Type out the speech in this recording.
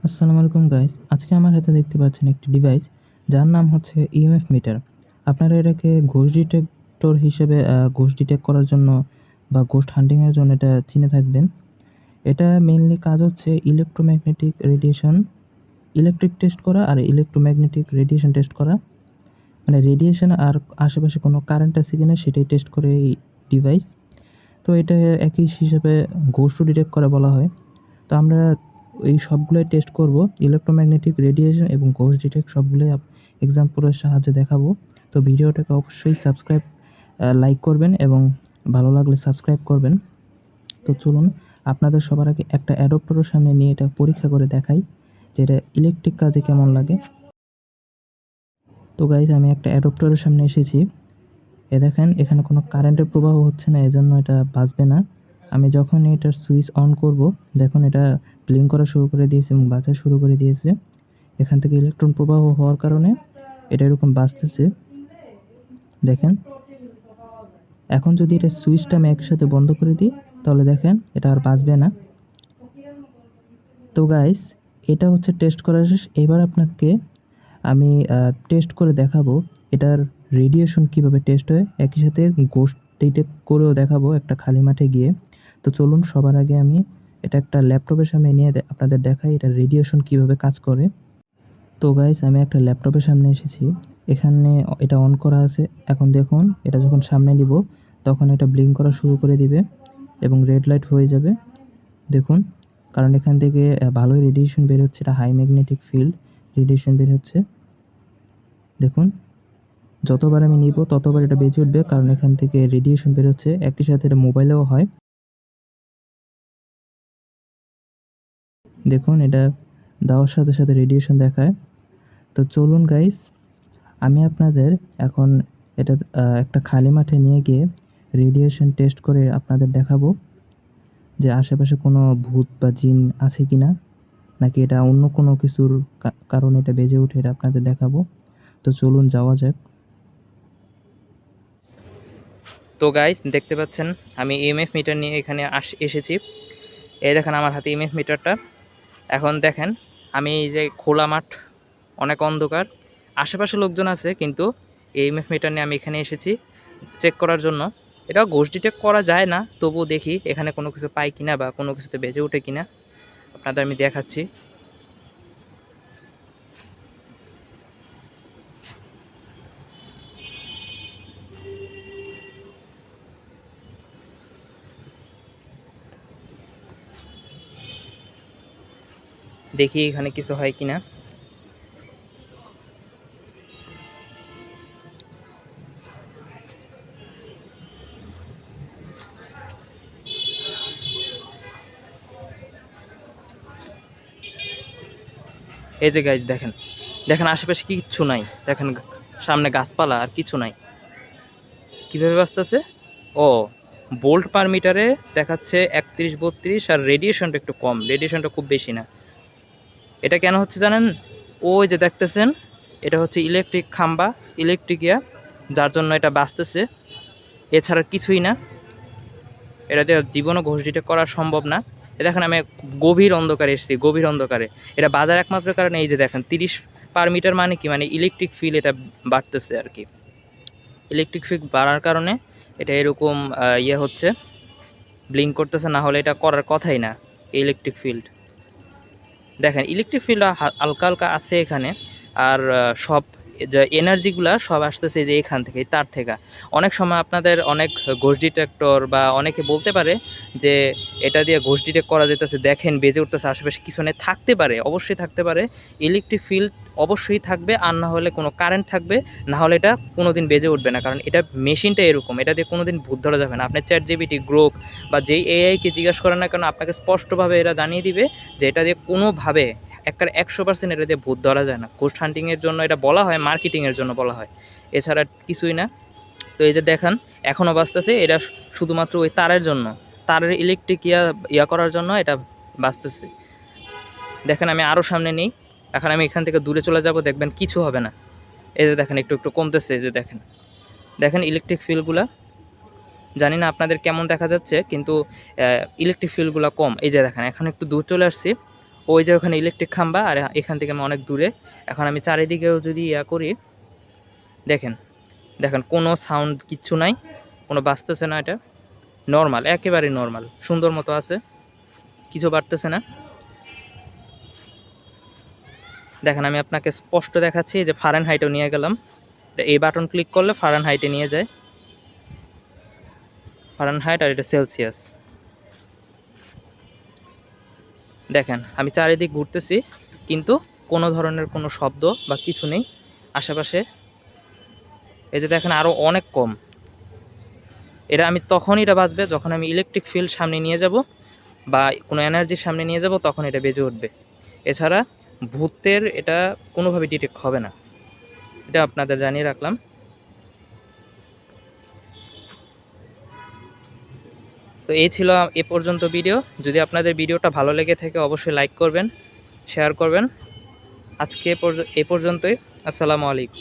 আসসালামু আলাইকুম গাইস। আজকে আমার হাতে দেখতে পাচ্ছেন একটি ডিভাইস যার নাম হচ্ছে ইএমএফ মিটার। আপনারা এটাকে ঘোস্ট ডিটেক্টর হিসেবে ঘোস্ট ডিটেক্ট করার জন্য বা ঘোস্ট হান্টিং এর জন্য এটা চিনে থাকবেন। এটা মেইনলি কাজ হচ্ছে ইলেক্ট্রোম্যাগনেটিক রেডিয়েশন, ইলেকট্রিক টেস্ট করা আর ইলেক্ট্রোম্যাগনেটিক রেডিয়েশন টেস্ট করা। মানে রেডিয়েশন আর আশেপাশে কোনো কারেন্ট আছে কিনা সেটাই টেস্ট করে এই ডিভাইস। তো এটা একই হিসাবে ঘোস্ট ডিটেক্ট করা বলা হয়। তো আমরা এই সবগুলোই টেস্ট করব। ইলেক্ট্রোম্যাগনেটিক রেডিয়েশন এবং ঘোস্ট ডিটেক্ট সবগুলোই এক্সাম্পলের সাহায্যে দেখাবো। তো ভিডিওটাকে অবশ্যই লাইক করবেন এবং ভালো লাগলে সাবস্ক্রাইব করবেন। তো চলুন আপনাদের সবার আগে একটা অ্যাডপ্টারের সামনে নিয়ে এটা পরীক্ষা করে দেখাই যে এটা ইলেকট্রিক কাজে কেমন লাগে। তো গাইজ আমি একটা অ্যাডপ্টারের সামনে এসেছি। দেখেন এখানে কোনো কারেন্টের প্রবাহ হচ্ছে না, এজন্য এটা বাজবে না। আমি যখন এটার সুইচ অন করব, দেখুন এটা ব্লিঙ্ক করা শুরু করে দিয়েছে এবং বাজা শুরু করে দিয়েছে। এখান থেকে ইলেকট্রন প্রবাহ হওয়ার কারণে এটা এরকম বাজতেছে। দেখেন এখন যদি এটা সুইচটা আমি একসাথে বন্ধ করে দিই তাহলে দেখেন এটা আর বাজবে না। তো গাইস এটা হচ্ছে টেস্ট করা শেষ। এবার আপনাকে আমি টেস্ট করে দেখাবো এটার রেডিয়েশন কিভাবে টেস্ট হয়, একই সাথে ঘোস্ট ডিটেক্ট করেও দেখাবো একটা খালি মাঠে গিয়ে। তো চলুন সবার আগে আমি এটা একটা ল্যাপটপের সামনে নিয়ে আপনাদের দেখাই এটার রেডিয়েশন কিভাবে কাজ করে। তো গাইস আমি একটা ল্যাপটপের সামনে এসেছি। এখানে এটা অন করা আছে। এখন দেখুন এটা যখন সামনে নিব তখন এটা ব্লিঙ্ক করা শুরু করে দিবে এবং রেড লাইট হয়ে যাবে। দেখুন কারণ এখান থেকে ভালোই রেডিয়েশন বের হচ্ছে, এটা হাই ম্যাগনেটিক ফিল্ড রেডিয়েশন বের হচ্ছে। দেখুন যতবার আমি নিব ততবার এটা বেজে উঠবে, কারণ এখান থেকে রেডিয়েশন বের হচ্ছে। একই সাথে এটা মোবাইলেও হয়। দেখুন এটা দেওয়ার সাথে সাথে রেডিয়েশন দেখায়। তো চলুন গাইস আমি আপনাদের এখন এটা একটা খালি মাঠে নিয়ে গিয়ে রেডিয়েশন টেস্ট করে আপনাদের দেখাবো যে আশেপাশে কোনো ভূত বা জিন আছে কিনা, নাকি এটা অন্য কোনো কিছুর কারণে এটা বেজে ওঠে, এটা আপনাদের দেখাবো। তো চলুন যাওয়া যাক। তো গাইস দেখতে পাচ্ছেন আমি ইএমএফ মিটার নিয়ে এখানে এসেছি। এই দেখেন আমার হাতে ইএমএফ মিটারটা। এখন দেখেন আমি এই যে খোলা মাঠ, অনেক অন্ধকার, আশেপাশে লোকজন আছে, কিন্তু ইএমএফ মিটার নিয়ে আমি এখানে এসেছি চেক করার জন্য। এটাও ঘোস্ট ডিটেক্ট করা যায় না, তবুও দেখি এখানে কোনো কিছু পাই কিনা বা কোনো কিছুতে বেজে ওঠে কিনা, আপনাদের আমি দেখাচ্ছি। দেখি এখানে কিছু হয় কিনা। এই যে গাইজ দেখেন, দেখেন আশেপাশে কিচ্ছু নাই। দেখেন সামনে গাছপালা আর কিছু নাই। কীভাবে বাঁচতেছে? ও, ভোল্ট পার মিটারে দেখাচ্ছে 31-32, আর রেডিয়েশনটা একটু কম, রেডিয়েশনটা খুব বেশি না। এটা কেন হচ্ছে জানেন? ওই যে দেখতেছেন, এটা হচ্ছে ইলেকট্রিক খাম্বা, ইলেকট্রিক যার জন্য এটা বাঁচতেছে, এছাড়া কিছুই না। এটা দিয়ে জীবনও ঘোষ ডিটেক্ট করা সম্ভব না। দেখেন আমি গভীর অন্ধকারে এসেছি, গভীর অন্ধকারে। এটা বাজার একমাত্র কারণে এই যে দেখেন 30 পার মিটার, মানে কি, মানে ইলেকট্রিক ফিল এটা বাড়তেছে আর কি। ইলেকট্রিক ফিল বাড়ার কারণে এটা এরকম হচ্ছে, ব্লিঙ্ক করতেছে, না হলে এটা করার কথাই না। ইলেকট্রিক ফিল্ড দেখেন, ইলেকট্রিক ফিল্ড হালকা হালকা আছে এখানে। আর সব যে এনার্জিগুলা সব আসতেছে যে এখান থেকে, তার থেকে। অনেক সময় আপনাদের অনেক ঘোষ ডিটেক্টর বা অনেকে বলতে পারে যে এটা দিয়ে ঘোষ ডিটেক্ট করা যেতেছে, দেখেন বেজে উঠতেছে, আশেপাশে কিছু নেই। থাকতে পারে, অবশ্যই থাকতে পারে। ইলেকট্রিক ফিল্ড অবশ্যই থাকবে, আর না হলে কোনো কারেন্ট থাকবে, না হলে এটা কোনোদিন বেজে উঠবে না। কারণ এটা মেশিনটা এরকম, এটা দিয়ে কোনোদিন ভূত ধরা যাবে না। আপনি চ্যাট জিপিটি, গ্রোক বা যেই এআইকে জিজ্ঞাসা করেন না কেন, আপনাকে স্পষ্টভাবে এরা জানিয়ে দিবে যে এটা দিয়ে কোনোভাবে 100% এটা দিয়ে ভূত ধরা যায় না। ঘোস্ট হান্টিংয়ের জন্য এটা বলা হয়, মার্কেটিংয়ের জন্য বলা হয়, এছাড়া কিছুই না। তো এই যে দেখেন এখনও বাঁচতেছে, এটা শুধুমাত্র ওই তারের জন্য, তারের ইলেকট্রিক করার জন্য এটা বাঁচতেছে। দেখেন আমি আরও সামনে নেই। এখন আমি এখান থেকে দূরে চলে যাব, দেখবেন কিছু হবে না। এই যে দেখেন একটু একটু কমতেছে। এই যে দেখেন, দেখেন ইলেকট্রিক ফিল্ডগুলা, জানি না আপনাদের কেমন দেখা যাচ্ছে, কিন্তু ইলেকট্রিক ফিল্ডগুলো কম। এই যে দেখেন এখন একটু দূর চলে আসছি, ওই যে ওখানে ইলেকট্রিক খাম্বা, আর এখান থেকে আমি অনেক দূরে। এখন আমি চারিদিকেও যদি করি, দেখেন দেখেন কোনো সাউন্ড কিচ্ছু নাই, কোনো বাজতেছে না, এটা নর্মাল, একেবারে নর্মাল, সুন্দর মতো আছে, কিছু বাড়তেছে না। দেখেন আমি আপনাকে স্পষ্ট দেখাচ্ছি যে ফারেনহাইটও নিয়ে গেলাম, এই বাটন ক্লিক করলে ফারেনহাইটে নিয়ে যায়, ফারেনহাইট, আর এটা সেলসিয়াস। দেখেন আমি চারিদিক ঘুরতেছি কিন্তু কোনো ধরনের কোনো শব্দ বা কিছু নেই আশেপাশে। এই যে দেখেন আরও অনেক কম। এটা আমি তখনই এটা বাজবে যখন আমি ইলেকট্রিক ফিল্ড সামনে নিয়ে যাব বা কোনো এনার্জির সামনে নিয়ে যাব, তখন এটা বেজে উঠবে। এছাড়া ভূতের এটা কোনোভাবে ডিটেক্ট হবে না, এটা আপনাদের জানিয়ে রাখলাম। তো এই ছিল এ পর্যন্ত ভিডিও। যদি আপনাদের ভিডিওটা ভালো লেগে থাকে অবশ্যই লাইক করবেন, শেয়ার করবেন। আজকে এ পর্যন্তই। আসসালামু আলাইকুম।